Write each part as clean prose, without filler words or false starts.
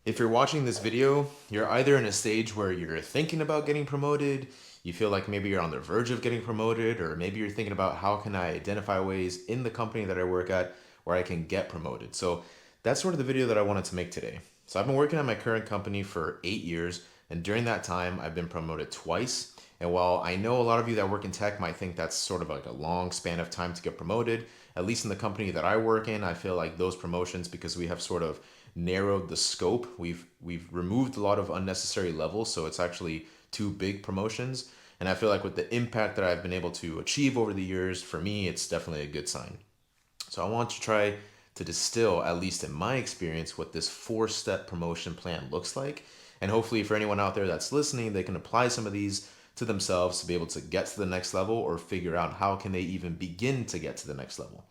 If you're watching this video, you're either in a stage where you're thinking about getting promoted, you feel like maybe you're on the verge of getting promoted, or maybe you're thinking about how can I identify ways in the company that I work at where I can get promoted. So that's sort of the video that I wanted to make today. So I've been working at my current company for 8 years, and during that time, I've been promoted twice. And while I know a lot of you that work in tech might think that's sort of like a long span of time to get promoted, at least in the company that I work in, I feel like those promotions, because we have sort of narrowed the scope, we've removed a lot of unnecessary levels, so it's actually two big promotions. And I feel like with the impact that I've been able to achieve over the years, for me, it's definitely a good sign. So I want to try to distill, at least in my experience, what this four-step promotion plan looks like. And hopefully, for anyone out there that's listening, they can apply some of these to themselves to be able to get to the next level or figure out how can they even begin to get to the next level.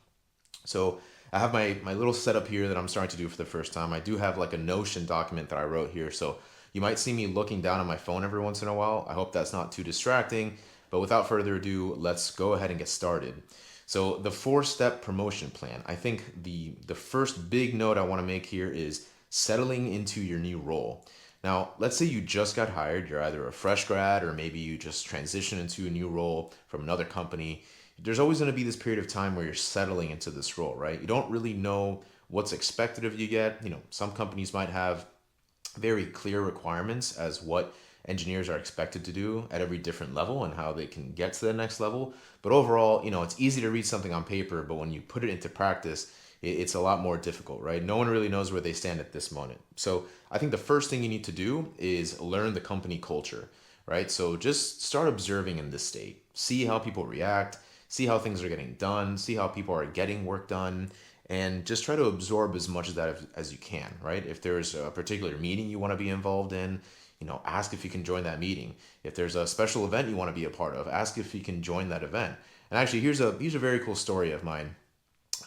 So I have my little setup here that I'm starting to do for the first time. I do have like a Notion document that I wrote here. So you might see me looking down at my phone every once in a while. I hope that's not too distracting. But without further ado, let's go ahead and get started. So the four-step promotion plan. I think the first big note I want to make here is settling into your new role. Now, let's say you just got hired, you're either a fresh grad or maybe you just transition into a new role from another company. There's always going to be this period of time where you're settling into this role, right? You don't really know what's expected of you yet. Some companies might have very clear requirements as what engineers are expected to do at every different level and how they can get to the next level. But overall, it's easy to read something on paper, but when you put it into practice, it's a lot more difficult, right? No one really knows where they stand at this moment. So I think the first thing you need to do is learn the company culture, right? So just start observing in this state. See how people react, see how things are getting done, see how people are getting work done, and just try to absorb as much of that as you can, right? If there's a particular meeting you want to be involved in, ask if you can join that meeting. If there's a special event you want to be a part of, ask if you can join that event. And actually, here's a very cool story of mine.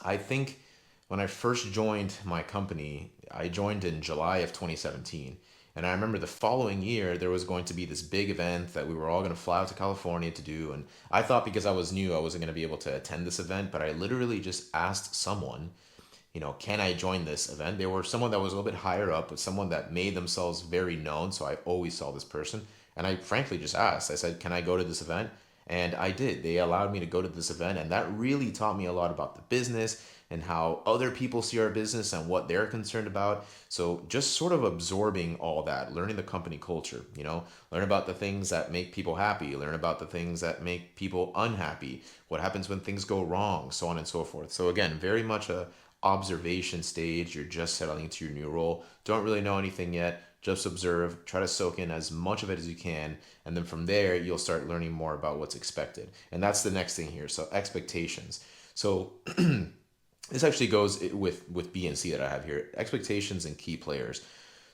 I think when I first joined my company, I joined in July of 2017. And I remember the following year, there was going to be this big event that we were all going to fly out to California to do. And I thought because I was new, I wasn't going to be able to attend this event, but I literally just asked someone, can I join this event? They were someone that was a little bit higher up, but someone that made themselves very known. So I always saw this person. And I frankly just asked, I said, can I go to this event? And I did. They allowed me to go to this event. And that really taught me a lot about the business and how other people see our business and what they're concerned about. So just sort of absorbing all that, learning the company culture, learn about the things that make people happy, learn about the things that make people unhappy, what happens when things go wrong, so on and so forth. So again, very much a observation stage. You're just settling into your new role. Don't really know anything yet. Just observe, try to soak in as much of it as you can, and then from there you'll start learning more about what's expected. And that's the next thing here. So expectations. So this actually goes with B and C that I have here. Expectations and key players.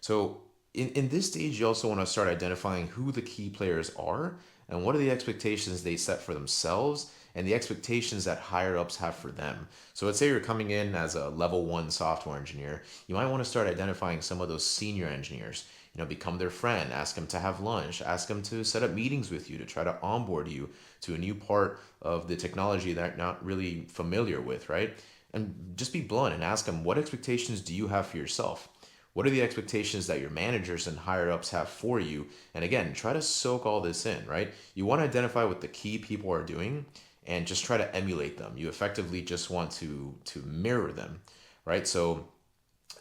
So in this stage, you also want to start identifying who the key players are and what are the expectations they set for themselves and the expectations that higher ups have for them. So let's say you're coming in as a level one software engineer. You might want to start identifying some of those senior engineers. Become their friend, ask them to have lunch, ask them to set up meetings with you to try to onboard you to a new part of the technology that you're not really familiar with, right? And just be blunt and ask them, what expectations do you have for yourself? What are the expectations that your managers and higher ups have for you? And again, try to soak all this in, right? You want to identify what the key people are doing and just try to emulate them. You effectively just want to mirror them, right? So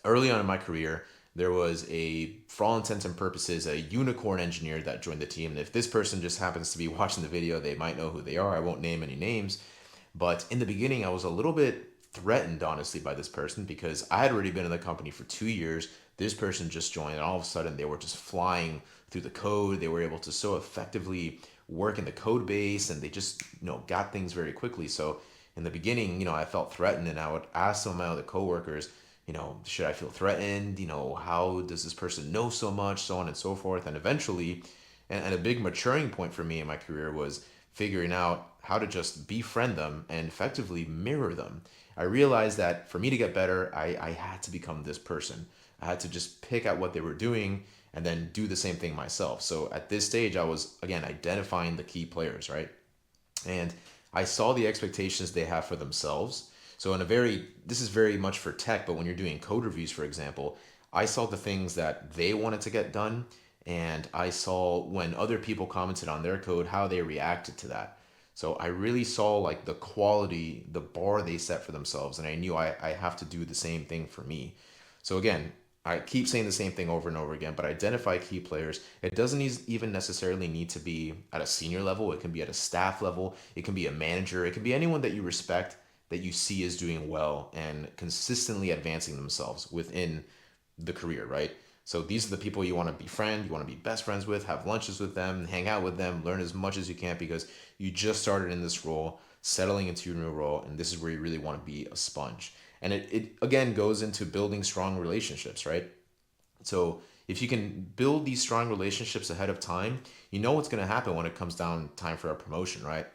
early on in my career, there was for all intents and purposes, a unicorn engineer that joined the team. And if this person just happens to be watching the video, they might know who they are. I won't name any names. But in the beginning, I was a little bit threatened, honestly, by this person because I had already been in the company for 2 years. This person just joined, and all of a sudden, they were just flying through the code. They were able to so effectively work in the code base, and they just got things very quickly. So in the beginning, I felt threatened, and I would ask some of my other coworkers, should I feel threatened? How does this person know so much, so on and so forth. And eventually, and a big maturing point for me in my career was figuring out how to just befriend them and effectively mirror them. I realized that for me to get better, I had to become this person. I had to just pick out what they were doing and then do the same thing myself. So at this stage, I was, again, identifying the key players, right? And I saw the expectations they have for themselves. So this is very much for tech, but when you're doing code reviews, for example, I saw the things that they wanted to get done, and I saw when other people commented on their code how they reacted to that. So I really saw like the quality, the bar they set for themselves, and I knew I have to do the same thing for me. So again, I keep saying the same thing over and over again, but identify key players. It doesn't even necessarily need to be at a senior level. It can be at a staff level. It can be a manager. It can be anyone that you respect, that you see is doing well and consistently advancing themselves within the career, right? So these are the people you want to befriend, you want to be best friends with, have lunches with them, hang out with them, learn as much as you can because you just started in this role, settling into your new role, and this is where you really want to be a sponge. And it again goes into building strong relationships, right? So if you can build these strong relationships ahead of time, you know what's going to happen when it comes down time for a promotion, right?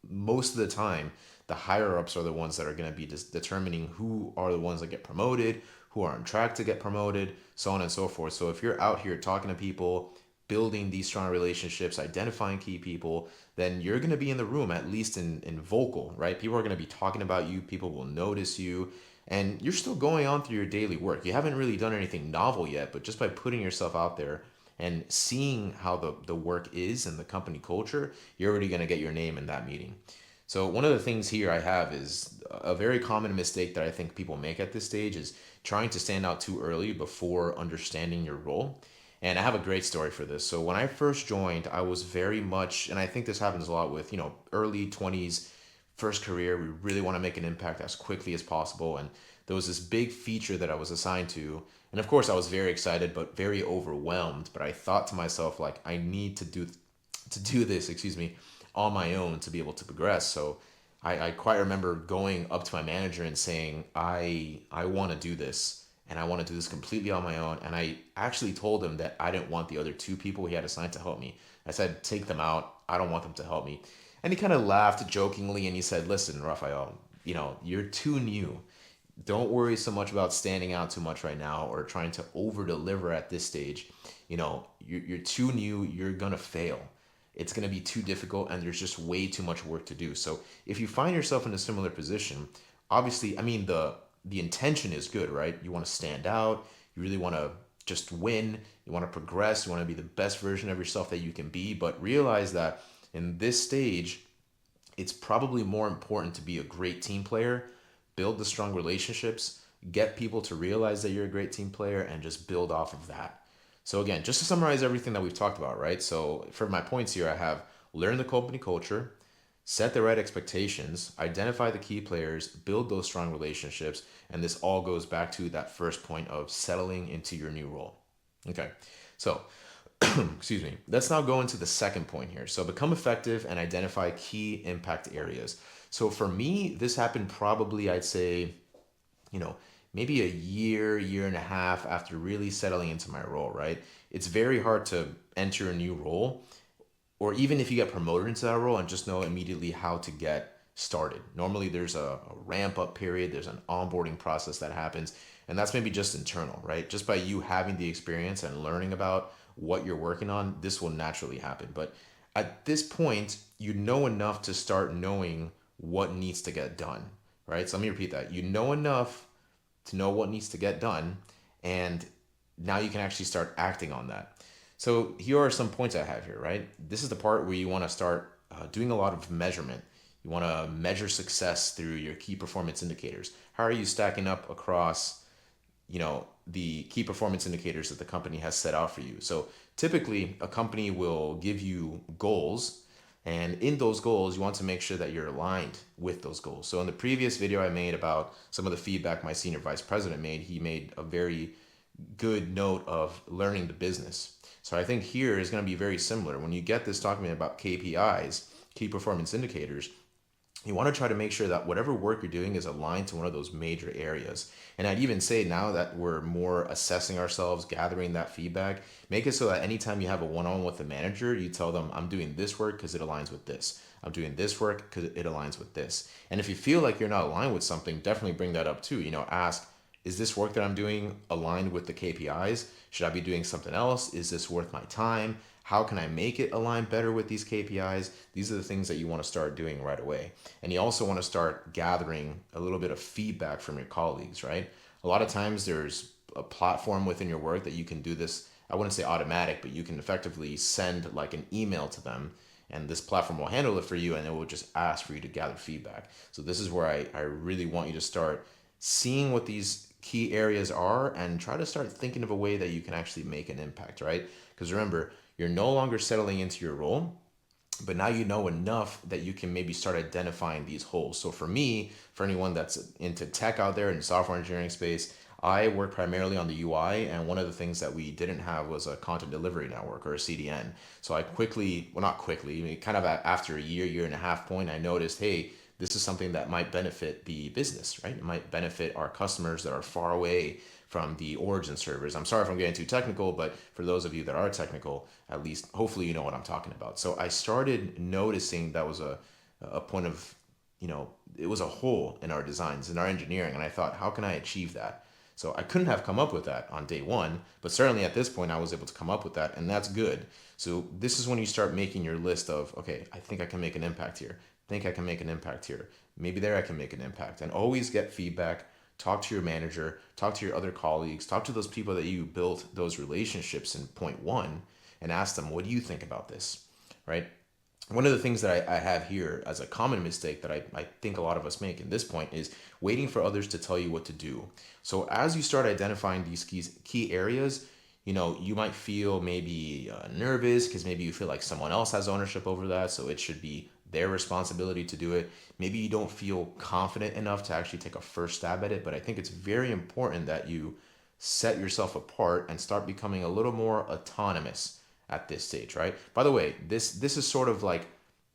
Most of the time, the higher ups are the ones that are going to be determining who are the ones that get promoted, who are on track to get promoted, so on and so forth. So if you're out here talking to people, building these strong relationships, identifying key people, then you're going to be in the room, at least in vocal, right? People are going to be talking about you, people will notice you, and you're still going on through your daily work. You haven't really done anything novel yet, but just by putting yourself out there and seeing how the work is and the company culture, you're already going to get your name in that meeting. So one of the things here I have is a very common mistake that I think people make at this stage is trying to stand out too early before understanding your role. And I have a great story for this. So when I first joined, I was very much, and I think this happens a lot with, early 20s, first career, we really want to make an impact as quickly as possible. And there was this big feature that I was assigned to. And of course, I was very excited, but very overwhelmed. But I thought to myself, like, I need to do this, excuse me, on my own to be able to progress. So I quite remember going up to my manager and saying, I want to do this and I want to do this completely on my own. And I actually told him that I didn't want the other two people he had assigned to help me. I said, take them out. I don't want them to help me. And he kind of laughed jokingly and he said, listen, Raphael, you're too new. Don't worry so much about standing out too much right now or trying to over deliver at this stage. You're too new, you're gonna fail. It's gonna be too difficult and there's just way too much work to do. So if you find yourself in a similar position, obviously, I mean the intention is good, right? You want to stand out, you really want to just win, you want to progress, you want to be the best version of yourself that you can be, but realize that in this stage, it's probably more important to be a great team player, build the strong relationships, get people to realize that you're a great team player, and just build off of that. So, again, just to summarize everything that we've talked about, right? So, for my points here, I have learn the company culture, set the right expectations, identify the key players, build those strong relationships, and this all goes back to that first point of settling into your new role. Okay, so excuse me. Let's now go into the second point here. So become effective and identify key impact areas. So for me, this happened probably, I'd say, you know, maybe a year and a half after really settling into my role, right? It's very hard to enter a new role, or even if you get promoted into that role and just know immediately how to get started. Normally, there's a ramp up period, there's an onboarding process that happens, and that's maybe just internal, right? Just by you having the experience and learning about what you're working on, this will naturally happen. But at this point, you know enough to start knowing what needs to get done, right? So let me repeat that. You know enough to know what needs to get done, and now you can actually start acting on that. So here are some points I have here, right? This is the part where you want to start doing a lot of measurement. You want to measure success through your key performance indicators. How are you stacking up across, the key performance indicators that the company has set out for you? So typically, a company will give you goals, and in those goals, you want to make sure that you're aligned with those goals. So in the previous video I made about some of the feedback my senior vice president made, he made a very good note of learning the business. So I think here is going to be very similar. When you get this document about KPIs, key performance indicators, you want to try to make sure that whatever work you're doing is aligned to one of those major areas. And I'd even say now that we're more assessing ourselves, gathering that feedback, make it so that anytime you have a one-on-one with the manager, you tell them, I'm doing this work because it aligns with this. I'm doing this work because it aligns with this. And if you feel like you're not aligned with something, definitely bring that up too. Ask, is this work that I'm doing aligned with the KPIs? Should I be doing something else? Is this worth my time? How can I make it align better with these KPIs? These are the things that you want to start doing right away. And you also want to start gathering a little bit of feedback from your colleagues, right? A lot of times there's a platform within your work that you can do this. I wouldn't say automatic, but you can effectively send like an email to them, and this platform will handle it for you, and it will just ask for you to gather feedback. So this is where I really want you to start seeing what these key areas are and try to start thinking of a way that you can actually make an impact, right? Because remember, you're no longer settling into your role, but now you know enough that you can maybe start identifying these holes. So for me, for anyone that's into tech out there in the software engineering space, I work primarily on the UI, and one of the things that we didn't have was a content delivery network or a CDN. So I quickly, well, not quickly, I mean, kind of after a year and a half point, I noticed, hey, this is something that might benefit the business, right? It might benefit our customers that are far away from the origin servers. I'm sorry if I'm getting too technical, but for those of you that are technical, at least hopefully you know what I'm talking about. So I started noticing that was a point of, it was a hole in our designs, in our engineering. And I thought, how can I achieve that? So I couldn't have come up with that on day one, but certainly at this point I was able to come up with that, and that's good. So this is when you start making your list of, okay, I think I can make an impact here. Think I can make an impact here. Maybe there I can make an impact. And always get feedback. Talk to your manager, talk to your other colleagues, talk to those people that you built those relationships in point one, and ask them, what do you think about this? Right? One of the things that I have here as a common mistake that I think a lot of us make in this point is waiting for others to tell you what to do. So as you start identifying these key areas, you might feel maybe nervous because maybe you feel like someone else has ownership over that, so it should be their responsibility to do it. Maybe you don't feel confident enough to actually take a first stab at it, but I think it's very important that you set yourself apart and start becoming a little more autonomous at this stage, right? By the way, this is sort of like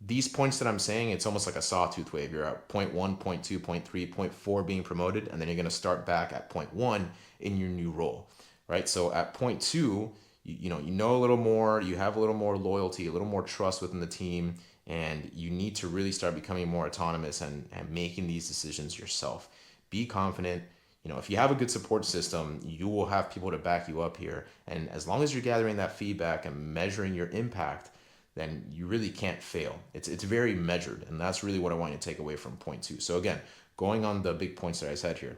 these points that I'm saying, it's almost like a sawtooth wave. You're at point one, point two, point three, point four being promoted, and then you're going to start back at point one in your new role, right? So at point two, you know a little more, you have a little more loyalty, a little more trust within the team, and you need to really start becoming more autonomous and making these decisions yourself. Be confident. If you have a good support system, you will have people to back you up here. And as long as you're gathering that feedback and measuring your impact, then you really can't fail. It's very measured, and that's really what I want you to take away from point two. So again, going on the big points that I said here,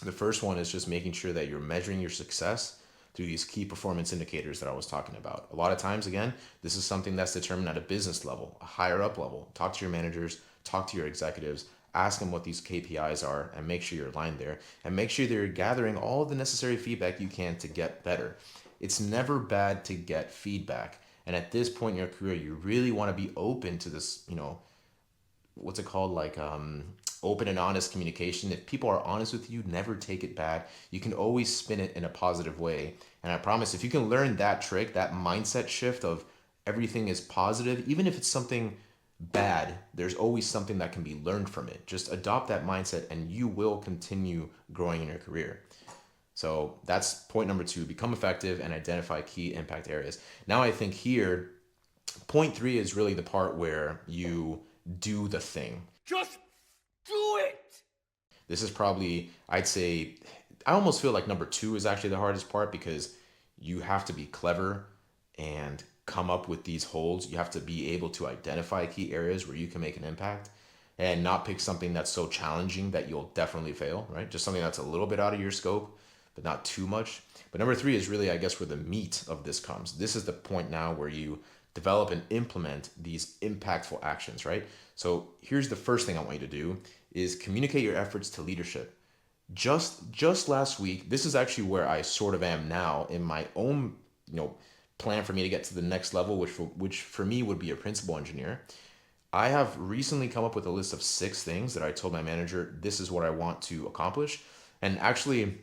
the first one is just making sure that you're measuring your success through these key performance indicators that I was talking about. A lot of times, again, this is something that's determined at a business level, a higher up level. Talk to your managers, talk to your executives, ask them what these KPIs are, and make sure you're aligned there, and make sure that you're gathering all the necessary feedback you can to get better. It's never bad to get feedback. And at this point in your career, you really want to be open to this, what's it called? Like open and honest communication. If people are honest with you, never take it bad. You can always spin it in a positive way. And I promise, if you can learn that trick, that mindset shift of everything is positive, even if it's something bad, there's always something that can be learned from it. Just adopt that mindset and you will continue growing in your career. So that's point number two, become effective and identify key impact areas. Now I think here, point three is really the part where you do the thing. Just do it! This is probably, I'd say, I almost feel like number two is actually the hardest part, because you have to be clever and come up with these holes. You have to be able to identify key areas where you can make an impact and not pick something that's so challenging that you'll definitely fail, right? Just something that's a little bit out of your scope, but not too much. But number three is really, I guess, where the meat of this comes. This is the point now where you develop and implement these impactful actions, right? So here's the first thing I want you to do is communicate your efforts to leadership. Just last week, this is actually where I sort of am now in my own, plan for me to get to the next level, which for me would be a principal engineer. I have recently come up with a list of 6 things that I told my manager, this is what I want to accomplish. And actually,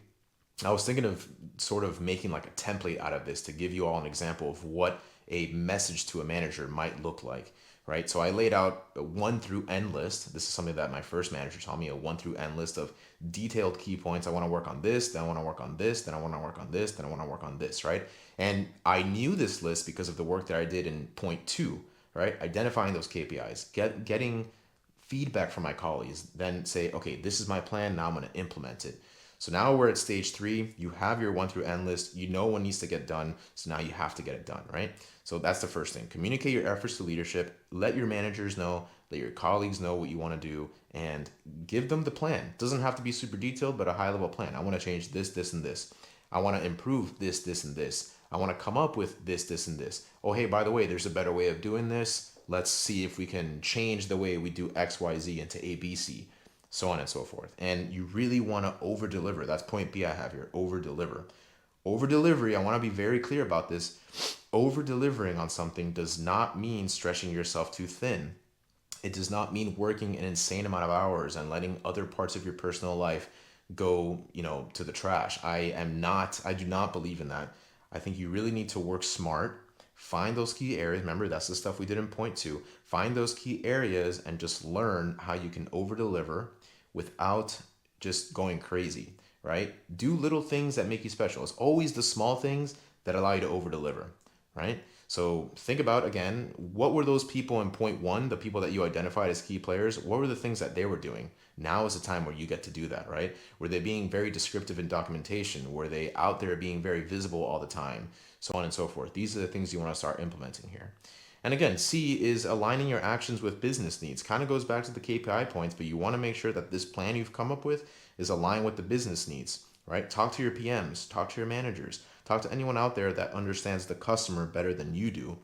I was thinking of sort of making like a template out of this to give you all an example of what a message to a manager might look like, right? So I laid out a 1 through N list. This is something that my first manager taught me, a 1 through N list of detailed key points. I want to work on this, then I want to work on this, then I want to work on this, then I want to work on this, right? And I knew this list because of the work that I did in point 2, right? Identifying those KPIs, getting feedback from my colleagues, then say, okay, this is my plan, now I'm going to implement it. So now we're at stage 3, you have your 1 through N list, you know what needs to get done, so now you have to get it done, right? So that's the first thing. Communicate your efforts to leadership, let your managers know, let your colleagues know what you want to do, and give them the plan. It doesn't have to be super detailed, but a high level plan. I want to change this, this, and this. I want to improve this, and this. I want to come up with this, and this. Oh, hey, by the way, there's a better way of doing this. Let's see if we can change the way we do XYZ into ABC, so on and so forth. And you really want to over deliver. That's point B I have here, over deliver. Over delivery, I want to be very clear about this. Over delivering on something does not mean stretching yourself too thin. It does not mean working an insane amount of hours and letting other parts of your personal life go, to the trash. I do not believe in that. I think you really need to work smart. Find those key areas. Remember, that's the stuff we didn't point to. Find those key areas and just learn how you can over deliver without just going crazy, right? Do little things that make you special. It's always the small things that allow you to over deliver, right? So think about again, what were those people in point one, the people that you identified as key players? What were the things that they were doing? Now is the time where you get to do that, right? Were they being very descriptive in documentation? Were they out there being very visible all the time? So on and so forth. These are the things you want to start implementing here. And again, C is aligning your actions with business needs. Kind of goes back to the KPI points, but you want to make sure that this plan you've come up with is aligned with the business needs, right? Talk to your PMs, talk to your managers, talk to anyone out there that understands the customer better than you do,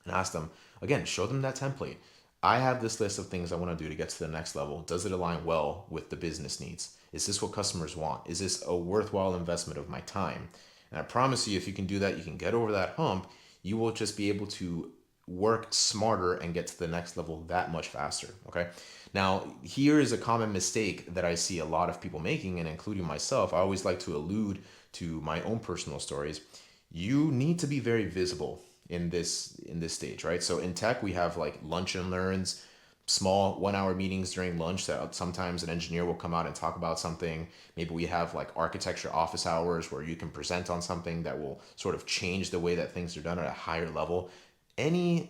and ask them, again, show them that template. I have this list of things I want to do to get to the next level. Does it align well with the business needs? Is this what customers want? Is this a worthwhile investment of my time? And I promise you, if you can do that, you can get over that hump. You will just be able to work smarter and get to the next level that much faster. Okay. Now, here is a common mistake that I see a lot of people making, and including myself. I always like to allude to my own personal stories. You need to be very visible in this stage, right? So in tech, we have like lunch and learns, small 1 hour meetings during lunch that sometimes an engineer will come out and talk about something. Maybe we have like architecture office hours where you can present on something that will sort of change the way that things are done at a higher level. Any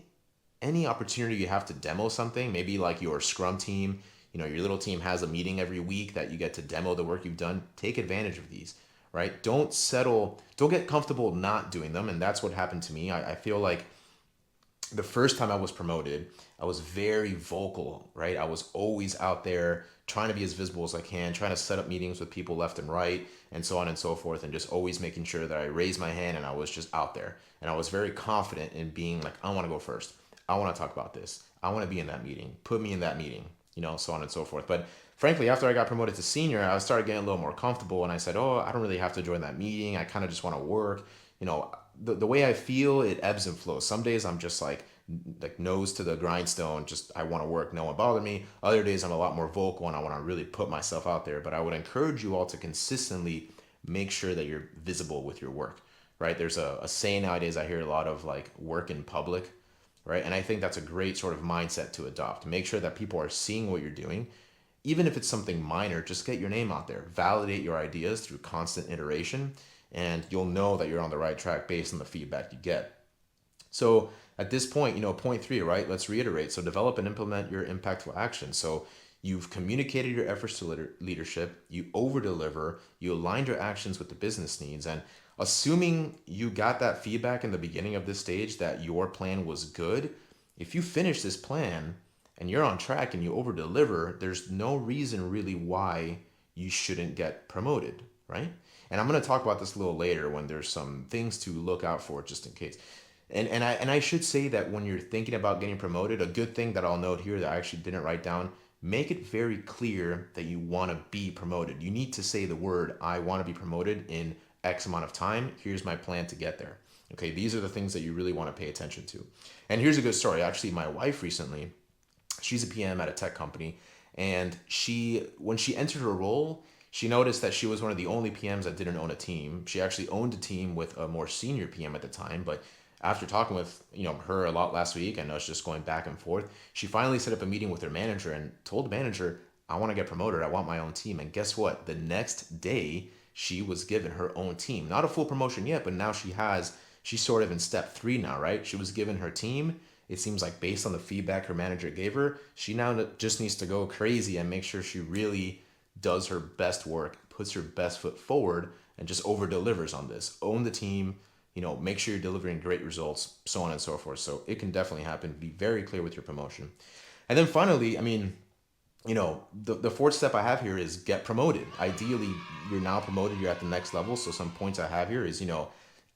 opportunity you have to demo something, maybe like your scrum team, your little team has a meeting every week that you get to demo the work you've done. Take advantage of these, right? Don't get comfortable not doing them. And that's what happened to me. I feel like the first time I was promoted, I was very vocal, right? I was always out there trying to be as visible as I can, trying to set up meetings with people left and right, and so on and so forth, and just always making sure that I raised my hand and I was just out there. And I was very confident in being like, I want to go first. I want to talk about this. I want to be in that meeting. Put me in that meeting, so on and so forth. But frankly, after I got promoted to senior, I started getting a little more comfortable and I said, oh, I don't really have to join that meeting. I kind of just want to work. The way I feel, it ebbs and flows. Some days I'm just like nose to the grindstone, just I want to work, no one bother me. Other days I'm a lot more vocal and I want to really put myself out there. But I would encourage you all to consistently make sure that you're visible with your work, right? There's a saying nowadays I hear a lot of, like, work in public, right? And I think that's a great sort of mindset to adopt. Make sure that people are seeing what you're doing. Even if it's something minor, just get your name out there. Validate your ideas through constant iteration, and you'll know that you're on the right track based on the feedback you get. So at this point, point three, right? Let's reiterate. So develop and implement your impactful action. So you've communicated your efforts to leadership, you over deliver, you aligned your actions with the business needs. And assuming you got that feedback in the beginning of this stage that your plan was good, if you finish this plan and you're on track and you over deliver, there's no reason really why you shouldn't get promoted, right? And I'm going to talk about this a little later when there's some things to look out for just in case. And I should say that when you're thinking about getting promoted, a good thing that I'll note here that I actually didn't write down, make it very clear that you want to be promoted. You need to say the word, I want to be promoted in X amount of time. Here's my plan to get there. Okay, these are the things that you really want to pay attention to. And here's a good story. Actually, my wife recently, she's a PM at a tech company, and when she entered her role, she noticed that she was one of the only PMs that didn't own a team. She actually owned a team with a more senior PM at the time, but after talking with her a lot last week and us just going back and forth, she finally set up a meeting with her manager and told the manager, I want to get promoted. I want my own team. And guess what? The next day, she was given her own team. Not a full promotion yet, but now she's sort of in step 3 now, right? She was given her team. It seems like based on the feedback her manager gave her, she now just needs to go crazy and make sure she really does her best work, puts her best foot forward, and just over delivers on this. Own the team, make sure you're delivering great results, so on and so forth. So it can definitely happen. Be very clear with your promotion. And then finally, The fourth step I have here is get promoted. Ideally, you're now promoted, you're at the next level. So some points I have here is,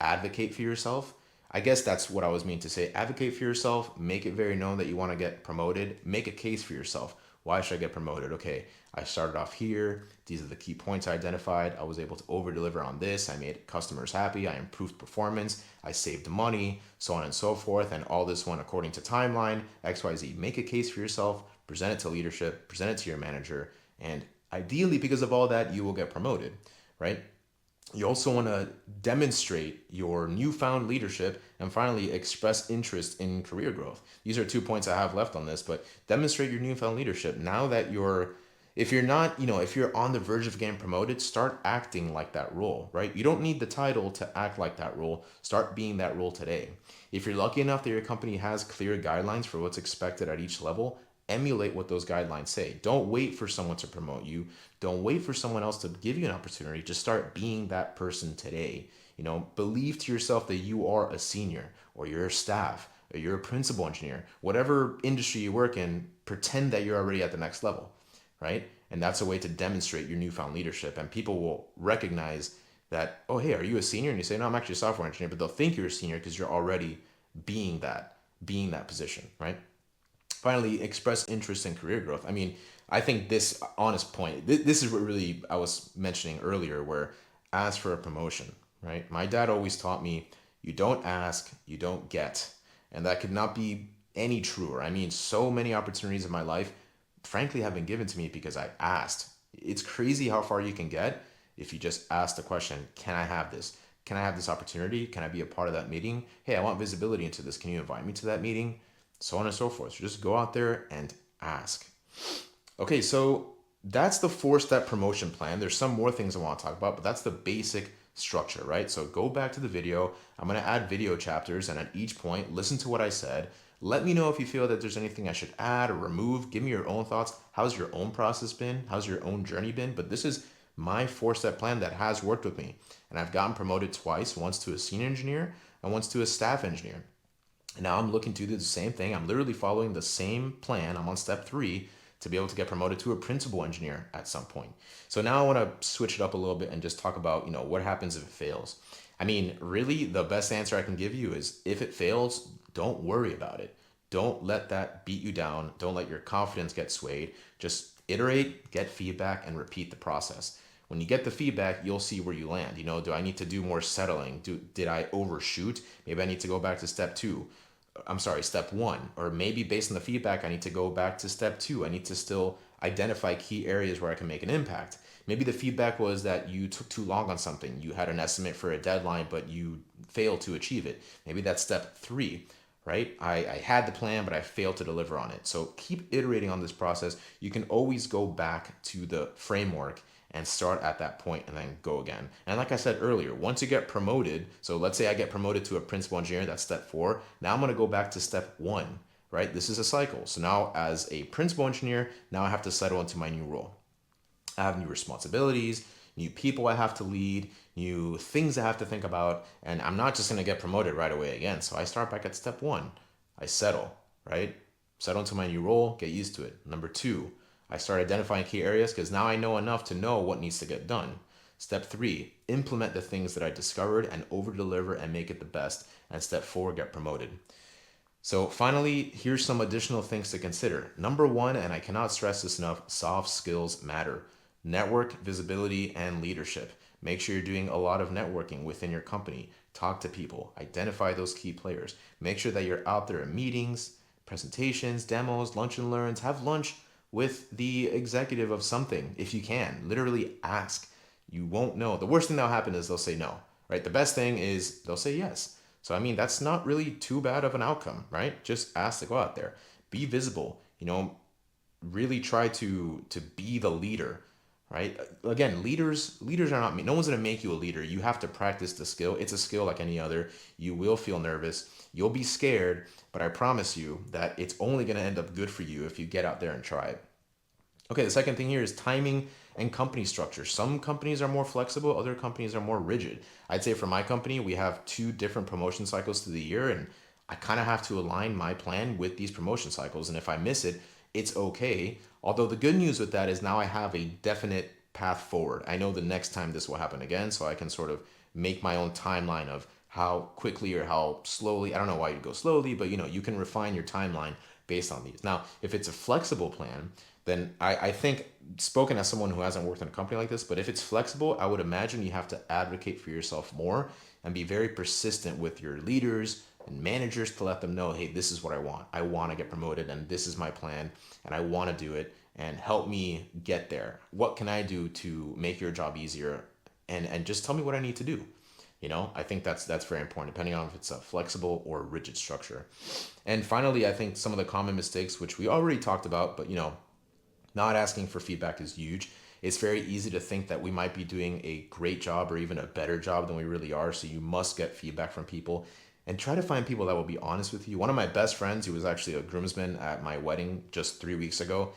advocate for yourself. I guess that's what I was meaning to say. Advocate for yourself, make it very known that you want to get promoted, make a case for yourself. Why should I get promoted? Okay, I started off here. These are the key points I identified. I was able to over deliver on this. I made customers happy. I improved performance. I saved money, so on and so forth. And all this went according to timeline, XYZ. Make a case for yourself, present it to leadership, present it to your manager. And ideally, because of all that, you will get promoted, right? You also want to demonstrate your newfound leadership and finally express interest in career growth. These are 2 points I have left on this, but demonstrate your newfound leadership. Now that if you're not, if you're on the verge of getting promoted, start acting like that role, right? You don't need the title to act like that role. Start being that role today. If you're lucky enough that your company has clear guidelines for what's expected at each level, emulate what those guidelines say. Don't wait for someone to promote you. Don't wait for someone else to give you an opportunity. Just start being that person today. Believe to yourself that you are a senior or you're a staff or you're a principal engineer. Whatever industry you work in, pretend that you're already at the next level, right? And that's a way to demonstrate your newfound leadership. And people will recognize that, oh, hey, are you a senior? And you say, no, I'm actually a software engineer, but they'll think you're a senior because you're already being that position, right? Finally, express interest in career growth. I mean, I think this honest point, this is what really I was mentioning earlier, where ask for a promotion, right? My dad always taught me, you don't ask, you don't get. And that could not be any truer. I mean, so many opportunities in my life, frankly, have been given to me because I asked. It's crazy how far you can get if you just ask the question, can I have this? Can I have this opportunity? Can I be a part of that meeting? Hey, I want visibility into this. Can you invite me to that meeting? So on and so forth. So just go out there and ask. Okay, so that's the 4 step promotion plan. There's some more things I want to talk about, but that's the basic structure, right? So go back to the video. I'm going to add video chapters, and at each point, listen to what I said. Let me know if you feel that there's anything I should add or remove. Give me your own thoughts. How's your own process been? How's your own journey been? But this is my 4 step plan that has worked with me. And I've gotten promoted twice, once to a senior engineer and once to a staff engineer. And now I'm looking to do the same thing. I'm literally following the same plan. I'm on step 3 to be able to get promoted to a principal engineer at some point. So now I want to switch it up a little bit and just talk about, what happens if it fails. I mean, really, the best answer I can give you is if it fails, don't worry about it. Don't let that beat you down. Don't let your confidence get swayed. Just iterate, get feedback, and repeat the process. When you get the feedback, you'll see where you land. Do I need to do more settling? Did I overshoot? Maybe I need to go back to step 1. Or maybe based on the feedback, I need to go back to step 2. I need to still identify key areas where I can make an impact. Maybe the feedback was that you took too long on something. You had an estimate for a deadline, but you failed to achieve it. Maybe that's step 3, right? I had the plan, but I failed to deliver on it. So keep iterating on this process. You can always go back to the framework and start at that point and then go again. And like I said earlier, once you get promoted, so let's say I get promoted to a principal engineer, that's step 4. Now I'm going to go back to step 1, right? This is a cycle. So now as a principal engineer, now I have to settle into my new role. I have new responsibilities, new people I have to lead, new things I have to think about, and I'm not just going to get promoted right away again. So I start back at step 1. I settle, right? Settle into my new role, get used to it. Number 2, I start identifying key areas because now I know enough to know what needs to get done. Step 3, implement the things that I discovered and over deliver and make it the best. And step 4, get promoted. So finally, here's some additional things to consider. Number 1, and I cannot stress this enough, soft skills matter. Network, visibility, and leadership. Make sure you're doing a lot of networking within your company. Talk to people, identify those key players. Make sure that you're out there at meetings, presentations, demos, lunch and learns. Have lunch with the executive of something if you can. Literally ask. You won't know. The worst thing that'll happen is they'll say no, right? The best thing is they'll say yes. So, I mean, that's not really too bad of an outcome, right? Just ask to go out there. Be visible, really try to be the leader, right? Again, leaders are not, no one's going to make you a leader. You have to practice the skill. It's a skill like any other. You will feel nervous. You'll be scared, but I promise you that it's only going to end up good for you if you get out there and try it. Okay, the second thing here is timing and company structure. Some companies are more flexible, other companies are more rigid. I'd say for my company, we have 2 different promotion cycles through the year, and I kind of have to align my plan with these promotion cycles. And if I miss it, it's okay. Although the good news with that is now I have a definite path forward. I know the next time this will happen again, so I can sort of make my own timeline of how quickly or how slowly. I don't know why you go slowly, but you can refine your timeline based on these. Now, if it's a flexible plan, then I think, spoken as someone who hasn't worked in a company like this, but if it's flexible, I would imagine you have to advocate for yourself more and be very persistent with your leaders and managers to let them know, hey, this is what I want. I want to get promoted and this is my plan and I want to do it, and help me get there. What can I do to make your job easier? And just tell me what I need to do. I think that's very important, depending on if it's a flexible or rigid structure. And finally, I think some of the common mistakes, which we already talked about, but not asking for feedback is huge. It's very easy to think that we might be doing a great job or even a better job than we really are. So you must get feedback from people and try to find people that will be honest with you. One of my best friends, who was actually a groomsman at my wedding just 3 weeks ago,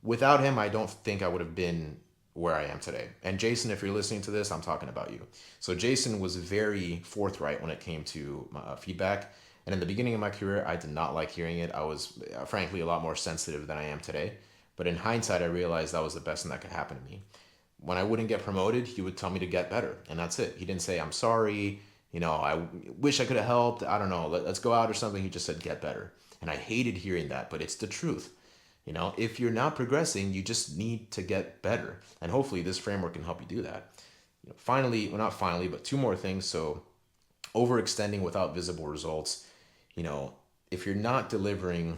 without him, I don't think I would have been where I am today. And Jason, if you're listening to this, I'm talking about you. So Jason was very forthright when it came to feedback. And in the beginning of my career, I did not like hearing it. I was frankly a lot more sensitive than I am today. But in hindsight, I realized that was the best thing that could happen to me. When I wouldn't get promoted, he would tell me to get better. And that's it. He didn't say, I'm sorry. I wish I could have helped. I don't know. Let's go out or something. He just said, get better. And I hated hearing that, but it's the truth. If you're not progressing, you just need to get better. And hopefully this framework can help you do that. Finally, well, not finally, but two more things. So overextending without visible results. If you're not delivering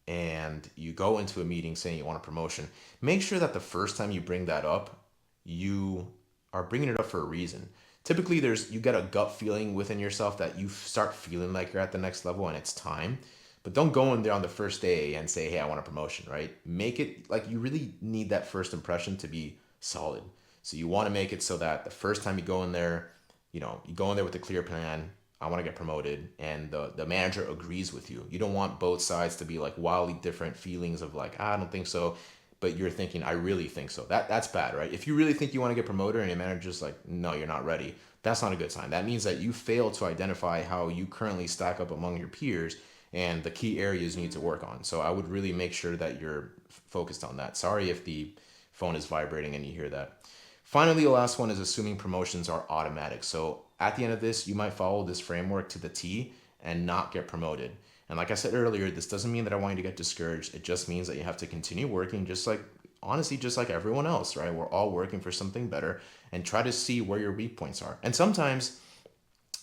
and you go into a meeting saying you want a promotion, make sure that the first time you bring that up, you are bringing it up for a reason. Typically, you get a gut feeling within yourself that you start feeling like you're at the next level and it's time. But don't go in there on the first day and say, hey, I want a promotion, right? Make it like you really need that first impression to be solid. So you want to make it so that the first time you go in there, you go in there with a clear plan. I want to get promoted, and the manager agrees with you. You don't want both sides to be like wildly different feelings of like, I don't think so, but you're thinking, I really think so. That's bad, right? If you really think you want to get promoted and your manager's like, no, you're not ready, that's not a good sign. That means that you fail to identify how you currently stack up among your peers and the key areas you need to work on. So I would really make sure that you're focused on that. Sorry if the phone is vibrating and you hear that. Finally, the last one is assuming promotions are automatic. So at the end of this, you might follow this framework to the T and not get promoted. And like I said earlier, this doesn't mean that I want you to get discouraged. It just means that you have to continue working just like everyone else, right? We're all working for something better, and try to see where your weak points are. And sometimes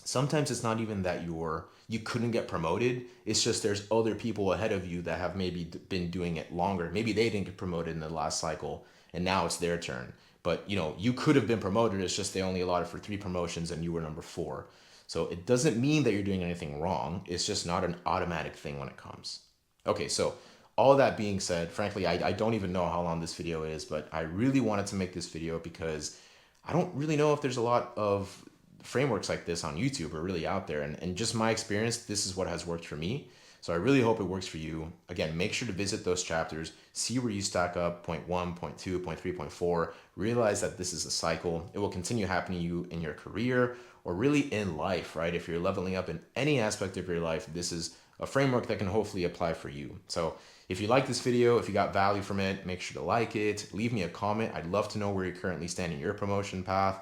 it's not even that you couldn't get promoted. It's just there's other people ahead of you that have maybe been doing it longer. Maybe they didn't get promoted in the last cycle and now it's their turn. But you could have been promoted. It's just they only allotted for 3 promotions and you were number 4. So it doesn't mean that you're doing anything wrong. It's just not an automatic thing when it comes. Okay, so all that being said, frankly, I don't even know how long this video is, but I really wanted to make this video because I don't really know if there's a lot of frameworks like this on YouTube are really out there. And just my experience, this is what has worked for me. So I really hope it works for you. Again, make sure to visit those chapters, see where you stack up, point 1, point 2, point 3, point 4. Realize that this is a cycle. It will continue happening to you in your career or really in life, right? If you're leveling up in any aspect of your life, this is a framework that can hopefully apply for you. So if you like this video, if you got value from it, make sure to like it, leave me a comment. I'd love to know where you're currently standing in your promotion path,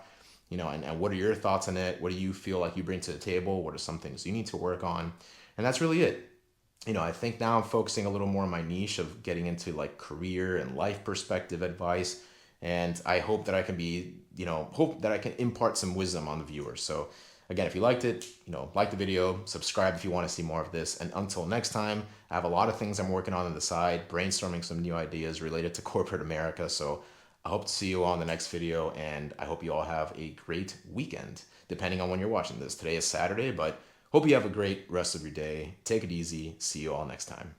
and what are your thoughts on it? What do you feel like you bring to the table? What are some things you need to work on? And that's really it. I think now I'm focusing a little more on my niche of getting into like career and life perspective advice. And I hope that I can impart some wisdom on the viewers. So again, if you liked it, like the video, subscribe if you want to see more of this. And until next time, I have a lot of things I'm working on the side, brainstorming some new ideas related to corporate America. So I hope to see you all in the next video, and I hope you all have a great weekend, depending on when you're watching this. Today is Saturday, but hope you have a great rest of your day. Take it easy. See you all next time.